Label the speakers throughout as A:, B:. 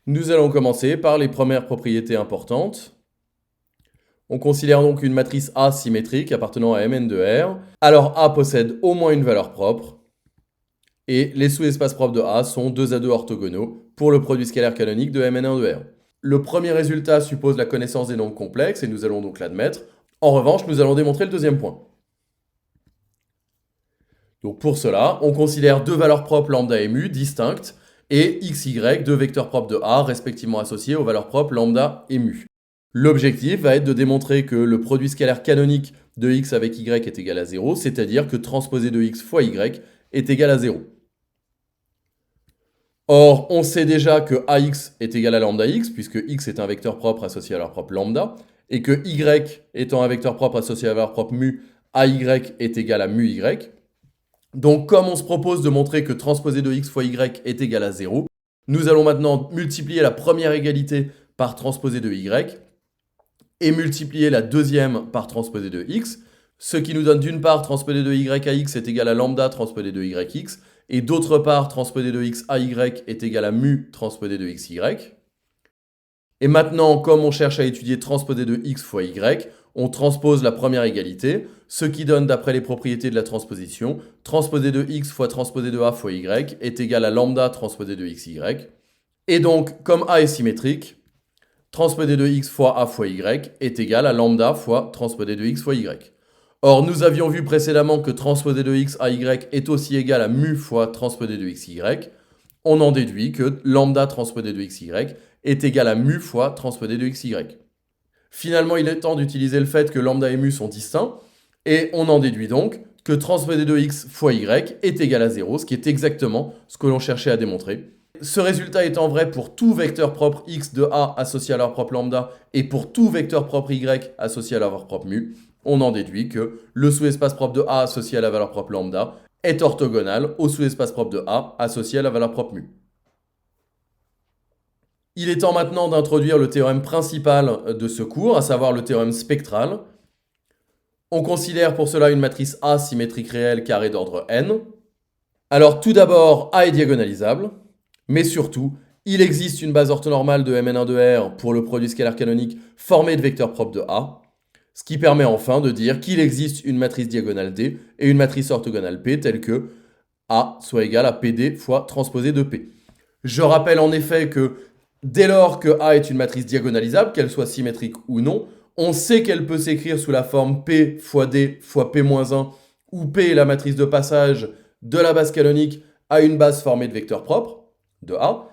A: Nous allons commencer par les premières propriétés importantes. On considère donc une matrice A symétrique appartenant à Mn de R. Alors A possède au moins une valeur propre. Et les sous-espaces propres de A sont 2 à 2 orthogonaux pour le produit scalaire canonique de Mn1 de R. Le premier résultat suppose la connaissance des nombres complexes et nous allons donc l'admettre. En revanche, nous allons démontrer le deuxième point. Donc pour cela, on considère deux valeurs propres lambda et mu distinctes et xy, deux vecteurs propres de A, respectivement associés aux valeurs propres lambda et mu. L'objectif va être de démontrer que le produit scalaire canonique de x avec y est égal à 0, c'est-à-dire que transposé de x fois y est égal à 0. Or, on sait déjà que ax est égal à lambda x, puisque x est un vecteur propre associé à la valeur propre lambda, et que y étant un vecteur propre associé à la valeur propre mu, ay est égal à mu y. Donc, comme on se propose de montrer que transposé de x fois y est égal à 0, nous allons maintenant multiplier la première égalité par transposé de y et multiplier la deuxième par transposé de x, ce qui nous donne d'une part transposé de y à x est égal à lambda transposé de yx, et d'autre part transposé de x à y est égal à mu transposé de xy. Et maintenant, comme on cherche à étudier transposé de x fois y, on transpose la première égalité, ce qui donne, d'après les propriétés de la transposition, transposé de x fois transposé de a fois y est égal à lambda transposé de xy. Et donc, comme a est symétrique, transposé de x fois a fois y est égal à lambda fois transposé de x fois y. Or, nous avions vu précédemment que transposé de x à y est aussi égal à mu fois transposé de xy. On en déduit que lambda transposé de xy est égal à mu fois transposé de xy. Finalement, il est temps d'utiliser le fait que lambda et mu sont distincts, et on en déduit donc que transposé de x fois y est égal à 0, ce qui est exactement ce que l'on cherchait à démontrer. Ce résultat étant vrai pour tout vecteur propre x de A associé à leur propre lambda et pour tout vecteur propre y associé à la valeur propre mu, on en déduit que le sous-espace propre de A associé à la valeur propre lambda est orthogonal au sous-espace propre de A associé à la valeur propre mu. Il est temps maintenant d'introduire le théorème principal de ce cours, à savoir le théorème spectral. On considère pour cela une matrice A symétrique réelle carrée d'ordre n. Alors tout d'abord, A est diagonalisable, mais surtout, il existe une base orthonormale de Mn1 de R pour le produit scalaire canonique formé de vecteurs propres de A, ce qui permet enfin de dire qu'il existe une matrice diagonale D et une matrice orthogonale P telle que A soit égale à PD fois transposé de P. Je rappelle en effet que dès lors que A est une matrice diagonalisable, qu'elle soit symétrique ou non, on sait qu'elle peut s'écrire sous la forme P fois D fois P-1, où P est la matrice de passage de la base canonique à une base formée de vecteurs propres de A.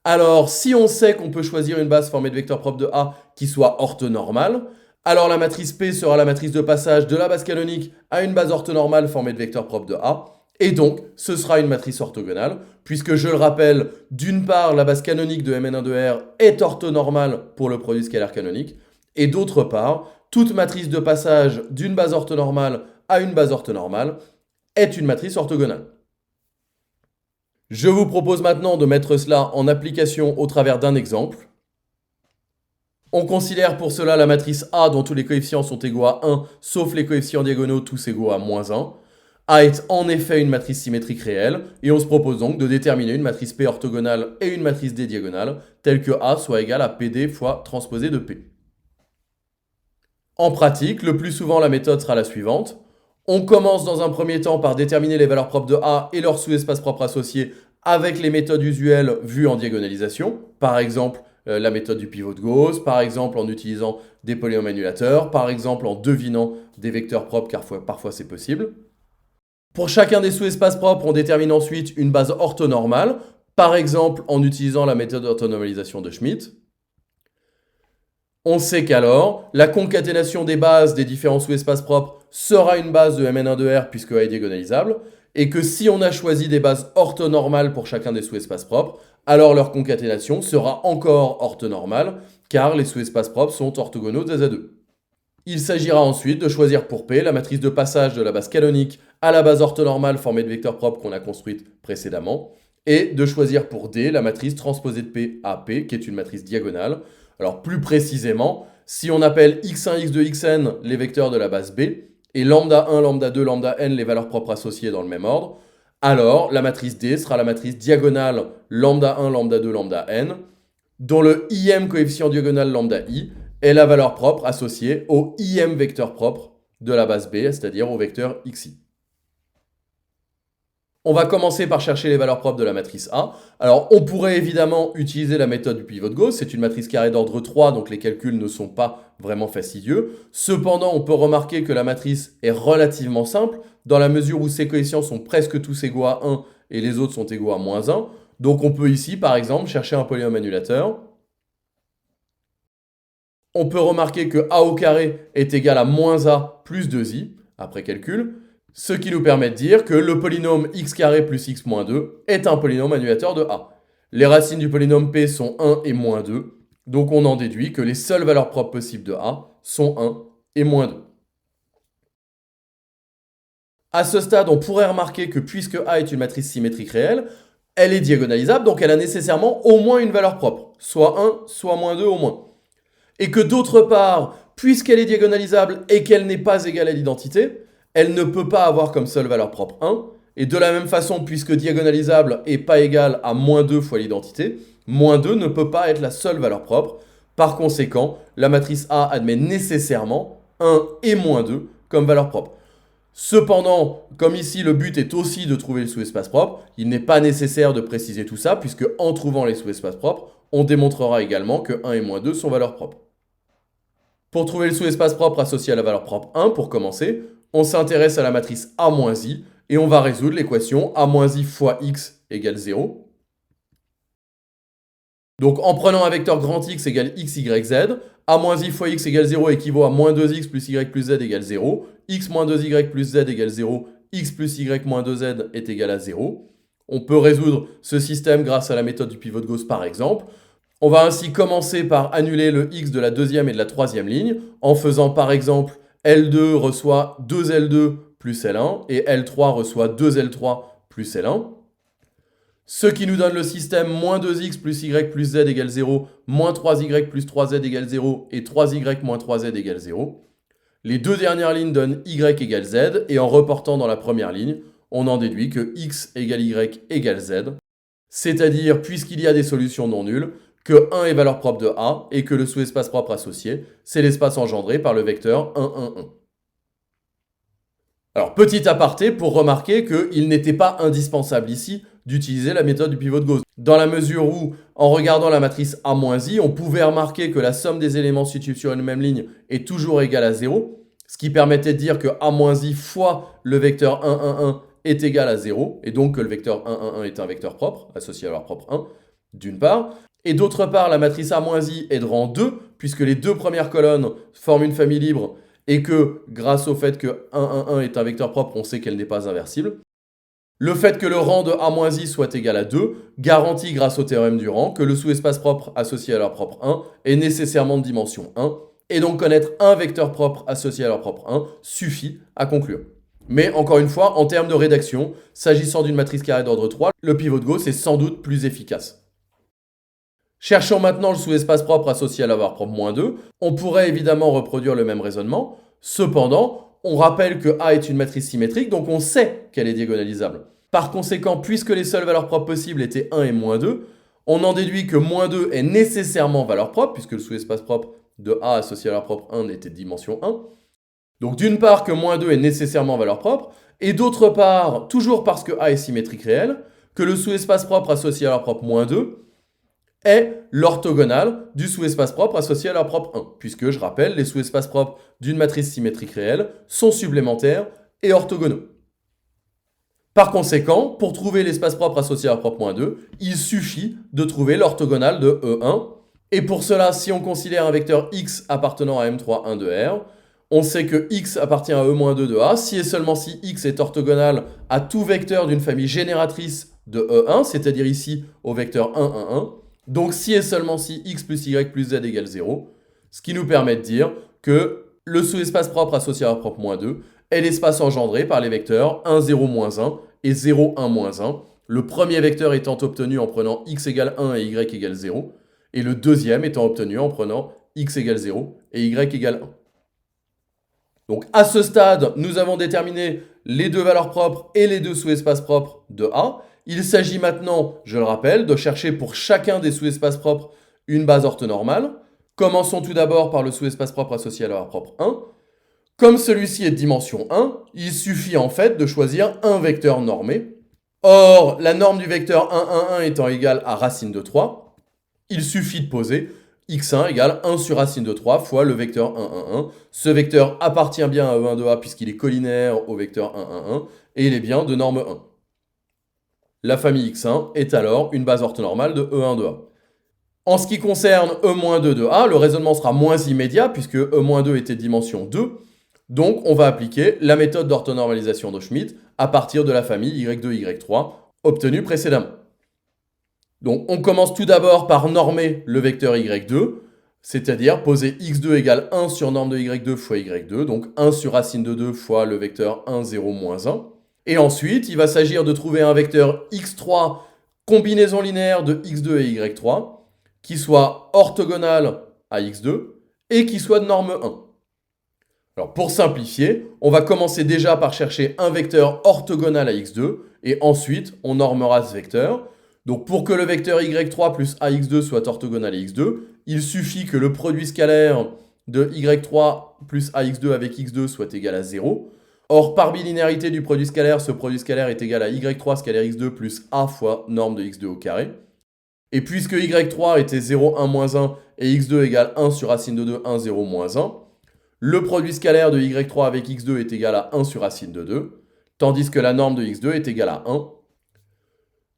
A: Alors, si on sait qu'on peut choisir une base formée de vecteurs propres de A qui soit orthonormale, alors la matrice P sera la matrice de passage de la base canonique à une base orthonormale formée de vecteurs propres de A, et donc ce sera une matrice orthogonale, puisque je le rappelle, d'une part, la base canonique de Mn1 de R est orthonormale pour le produit scalaire canonique, et d'autre part, toute matrice de passage d'une base orthonormale à une base orthonormale est une matrice orthogonale. Je vous propose maintenant de mettre cela en application au travers d'un exemple. On considère pour cela la matrice A dont tous les coefficients sont égaux à 1, sauf les coefficients diagonaux tous égaux à moins 1. A est en effet une matrice symétrique réelle, et on se propose donc de déterminer une matrice P orthogonale et une matrice D diagonale, telle que A soit égale à PD fois transposé de P. En pratique, le plus souvent la méthode sera la suivante. On commence dans un premier temps par déterminer les valeurs propres de A et leurs sous-espaces propres associés avec les méthodes usuelles vues en diagonalisation, par exemple la méthode du pivot de Gauss, par exemple en utilisant des polynômes annulateurs, par exemple en devinant des vecteurs propres, car parfois c'est possible. Pour chacun des sous-espaces propres, on détermine ensuite une base orthonormale, par exemple en utilisant la méthode d'orthonormalisation de Schmidt. On sait qu'alors, la concaténation des bases des différents sous-espaces propres sera une base de Mn1 de R puisque A est diagonalisable, et que si on a choisi des bases orthonormales pour chacun des sous-espaces propres, alors leur concaténation sera encore orthonormale, car les sous-espaces propres sont orthogonaux 2 à 2. Il s'agira ensuite de choisir pour P la matrice de passage de la base canonique à la base orthonormale formée de vecteurs propres qu'on a construite précédemment, et de choisir pour D la matrice transposée de P à P, qui est une matrice diagonale. Alors plus précisément, si on appelle x1, x2, xn les vecteurs de la base B, et lambda 1, lambda 2, lambda n les valeurs propres associées dans le même ordre, alors la matrice D sera la matrice diagonale lambda 1, lambda 2, lambda n, dont le im coefficient diagonal lambda i est la valeur propre associée au im vecteur propre de la base B, c'est-à-dire au vecteur xi. On va commencer par chercher les valeurs propres de la matrice A. Alors, on pourrait évidemment utiliser la méthode du pivot de Gauss. C'est une matrice carrée d'ordre 3, donc les calculs ne sont pas vraiment fastidieux. Cependant, on peut remarquer que la matrice est relativement simple, dans la mesure où ses coefficients sont presque tous égaux à 1 et les autres sont égaux à moins 1. Donc, on peut ici, par exemple, chercher un polynôme annulateur. On peut remarquer que A au carré est égal à moins A plus 2i, après calcul. Ce qui nous permet de dire que le polynôme x carré plus x moins 2 est un polynôme annulateur de A. Les racines du polynôme P sont 1 et moins 2, donc on en déduit que les seules valeurs propres possibles de A sont 1 et moins 2. À ce stade, on pourrait remarquer que puisque A est une matrice symétrique réelle, elle est diagonalisable, donc elle a nécessairement au moins une valeur propre, soit 1, soit moins 2 au moins. Et que d'autre part, puisqu'elle est diagonalisable et qu'elle n'est pas égale à l'identité, elle ne peut pas avoir comme seule valeur propre 1. Et de la même façon, puisque diagonalisable n'est pas égal à moins 2 fois l'identité, moins 2 ne peut pas être la seule valeur propre. Par conséquent, la matrice A admet nécessairement 1 et moins 2 comme valeur propre. Cependant, comme ici le but est aussi de trouver le sous-espace propre, il n'est pas nécessaire de préciser tout ça, puisque en trouvant les sous-espaces propres, on démontrera également que 1 et moins 2 sont valeurs propres. Pour trouver le sous-espace propre associé à la valeur propre 1, pour commencer, on s'intéresse à la matrice A-I et on va résoudre l'équation A-I fois x égale 0. Donc en prenant un vecteur grand X égale x, y, z, A-I fois x égale 0 équivaut à moins 2x plus y plus z égale 0, x moins 2y plus z égale 0, x plus y moins 2z est égal à 0. On peut résoudre ce système grâce à la méthode du pivot de Gauss par exemple. On va ainsi commencer par annuler le x de la deuxième et de la troisième ligne en faisant par exemple L2 reçoit 2L2 plus L1 et L3 reçoit 2L3 plus L1. Ce qui nous donne le système moins 2x plus y plus z égale 0, moins 3y plus 3z égale 0 et 3y moins 3z égale 0. Les deux dernières lignes donnent y égale z et en reportant dans la première ligne, on en déduit que x égale y égale z. C'est-à-dire, puisqu'il y a des solutions non nulles, que 1 est valeur propre de A et que le sous-espace propre associé, c'est l'espace engendré par le vecteur 1, 1, 1. Alors, petit aparté pour remarquer qu'il n'était pas indispensable ici d'utiliser la méthode du pivot de Gauss. Dans la mesure où, en regardant la matrice A-I, on pouvait remarquer que la somme des éléments situés sur une même ligne est toujours égale à 0, ce qui permettait de dire que A-I fois le vecteur 1, 1, 1 est égal à 0, et donc que le vecteur 1, 1, 1 est un vecteur propre, associé à leur propre 1, d'une part. Et d'autre part, la matrice A-I est de rang 2, puisque les deux premières colonnes forment une famille libre, et que, grâce au fait que 1, 1, 1 est un vecteur propre, on sait qu'elle n'est pas inversible. Le fait que le rang de A-I soit égal à 2 garantit, grâce au théorème du rang, que le sous-espace propre associé à leur propre 1 est nécessairement de dimension 1, et donc connaître un vecteur propre associé à leur propre 1 suffit à conclure. Mais encore une fois, en termes de rédaction, s'agissant d'une matrice carrée d'ordre 3, le pivot de Gauss est sans doute plus efficace. Cherchons maintenant le sous-espace propre associé à la valeur propre moins 2. On pourrait évidemment reproduire le même raisonnement. Cependant, on rappelle que A est une matrice symétrique, donc on sait qu'elle est diagonalisable. Par conséquent, puisque les seules valeurs propres possibles étaient 1 et moins 2, on en déduit que moins 2 est nécessairement valeur propre, puisque le sous-espace propre de A associé à la valeur propre 1 était de dimension 1. Donc d'une part que moins 2 est nécessairement valeur propre, et d'autre part, toujours parce que A est symétrique réel, que le sous-espace propre associé à la valeur propre moins 2 est l'orthogonale du sous-espace propre associé à la propre 1, puisque, je rappelle, les sous-espaces propres d'une matrice symétrique réelle sont supplémentaires et orthogonaux. Par conséquent, pour trouver l'espace propre associé à la propre moins 2, il suffit de trouver l'orthogonale de E1, et pour cela, si on considère un vecteur x appartenant à M3, 1 de R, on sait que x appartient à E-2 de A, si et seulement si x est orthogonal à tout vecteur d'une famille génératrice de E1, c'est-à-dire ici au vecteur 1, 1, 1, donc si et seulement si x plus y plus z égale 0, ce qui nous permet de dire que le sous-espace propre associé à la propre moins 2 est l'espace engendré par les vecteurs 1, 0, moins 1 et 0, 1, moins 1, le premier vecteur étant obtenu en prenant x égale 1 et y égale 0, et le deuxième étant obtenu en prenant x égale 0 et y égale 1. Donc à ce stade, nous avons déterminé les deux valeurs propres et les deux sous-espaces propres de A. Il s'agit maintenant, je le rappelle, de chercher pour chacun des sous-espaces propres une base orthonormale. Commençons tout d'abord par le sous-espace propre associé à la valeur propre 1. Comme celui-ci est de dimension 1, il suffit en fait de choisir un vecteur normé. Or, la norme du vecteur 1, 1, 1 étant égale à racine de 3, il suffit de poser x1 égale 1 sur racine de 3 fois le vecteur 1, 1, 1. Ce vecteur appartient bien à E1 de A puisqu'il est collinaire au vecteur 1, 1, 1 et il est bien de norme 1. La famille x1 est alors une base orthonormale de E1 de A. En ce qui concerne E-2 de A, le raisonnement sera moins immédiat puisque E-2 était de dimension 2. Donc, on va appliquer la méthode d'orthonormalisation de Schmidt à partir de la famille Y2, Y3 obtenue précédemment. Donc, on commence tout d'abord par normer le vecteur Y2, c'est-à-dire poser x2 égale 1 sur norme de Y2 fois Y2, donc 1 sur racine de 2 fois le vecteur 1, 0, moins 1. Et ensuite, il va s'agir de trouver un vecteur x3 combinaison linéaire de x2 et Y3 qui soit orthogonal à x2 et qui soit de norme 1. Alors pour simplifier, on va commencer déjà par chercher un vecteur orthogonal à x2 et ensuite on normera ce vecteur. Donc pour que le vecteur y3 plus ax2 soit orthogonal à x2, il suffit que le produit scalaire de y3 plus ax2 avec x2 soit égal à 0. Or par bilinéarité du produit scalaire, ce produit scalaire est égal à y3 scalaire x2 plus a fois norme de x2 au carré. Et puisque y3 était 0, 1, moins 1 et x2 égale 1 sur racine de 2, 1, 0, moins 1, le produit scalaire de y3 avec x2 est égal à 1 sur racine de 2, tandis que la norme de x2 est égale à 1.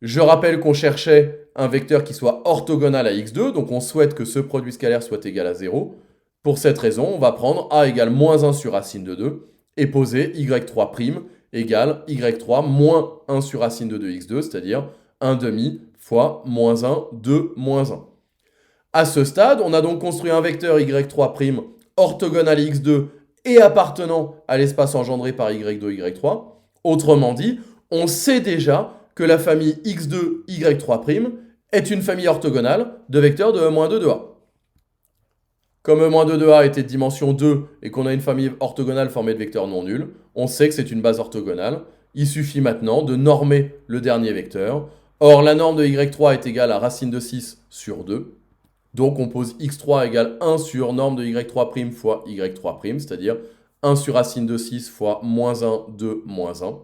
A: Je rappelle qu'on cherchait un vecteur qui soit orthogonal à x2, donc on souhaite que ce produit scalaire soit égal à 0. Pour cette raison, on va prendre a égale moins 1 sur racine de 2 et poser y3' égale y3 moins 1 sur racine de 2x2, c'est-à-dire 1 demi fois moins 1, 2, moins 1. À ce stade, on a donc construit un vecteur y3' orthogonal à x2 et appartenant à l'espace engendré par y2, y3. Autrement dit, on sait déjà que la famille x2, y3' est une famille orthogonale de vecteurs de E-2 de A. Comme E-2 de A était de dimension 2 et qu'on a une famille orthogonale formée de vecteurs non nuls, on sait que c'est une base orthogonale. Il suffit maintenant de normer le dernier vecteur. Or, la norme de y3 est égale à racine de 6 sur 2. Donc, on pose x3 égale 1 sur norme de y3' fois y3', c'est-à-dire 1 sur racine de 6 fois moins 1, 2, moins 1.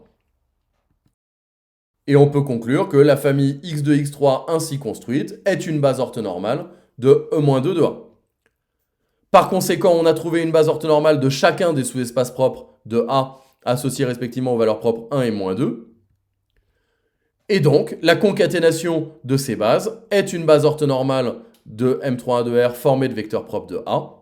A: Et on peut conclure que la famille x2, x3 ainsi construite est une base orthonormale de E-2 de A. Par conséquent, on a trouvé une base orthonormale de chacun des sous-espaces propres de A associés respectivement aux valeurs propres 1 et moins 2. Et donc, la concaténation de ces bases est une base orthonormale de M3A de R formée de vecteurs propres de A.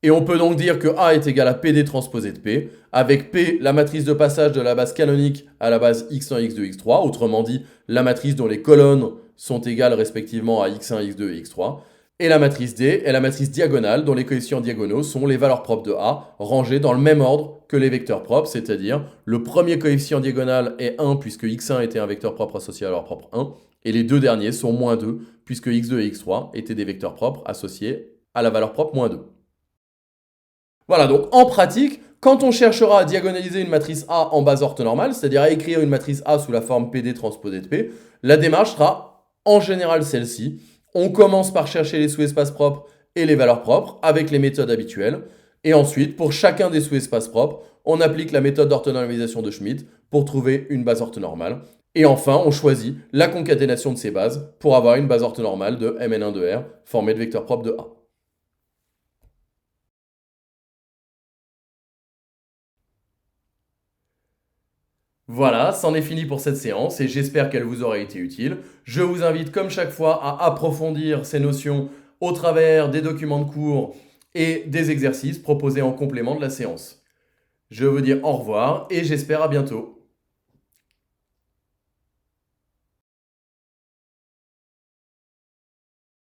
A: Et on peut donc dire que A est égal à PD transposé de P, avec P la matrice de passage de la base canonique à la base x1, x2, x3, autrement dit la matrice dont les colonnes sont égales respectivement à x1, x2 et x3, et la matrice D est la matrice diagonale dont les coefficients diagonaux sont les valeurs propres de A, rangées dans le même ordre que les vecteurs propres, c'est-à-dire le premier coefficient diagonal est 1 puisque x1 était un vecteur propre associé à la valeur propre 1, et les deux derniers sont moins 2 puisque x2 et x3 étaient des vecteurs propres associés à la valeur propre moins 2. Voilà, donc en pratique, quand on cherchera à diagonaliser une matrice A en base orthonormale, c'est-à-dire à écrire une matrice A sous la forme PD transposée de P, la démarche sera en général celle-ci. On commence par chercher les sous-espaces propres et les valeurs propres avec les méthodes habituelles. Et ensuite, pour chacun des sous-espaces propres, on applique la méthode d'orthonormalisation de Schmidt pour trouver une base orthonormale. Et enfin, on choisit la concaténation de ces bases pour avoir une base orthonormale de Mn1 de R formée de vecteurs propres de A. Voilà, c'en est fini pour cette séance et j'espère qu'elle vous aura été utile. Je vous invite comme chaque fois à approfondir ces notions au travers des documents de cours et des exercices proposés en complément de la séance. Je vous dis au revoir et j'espère à bientôt.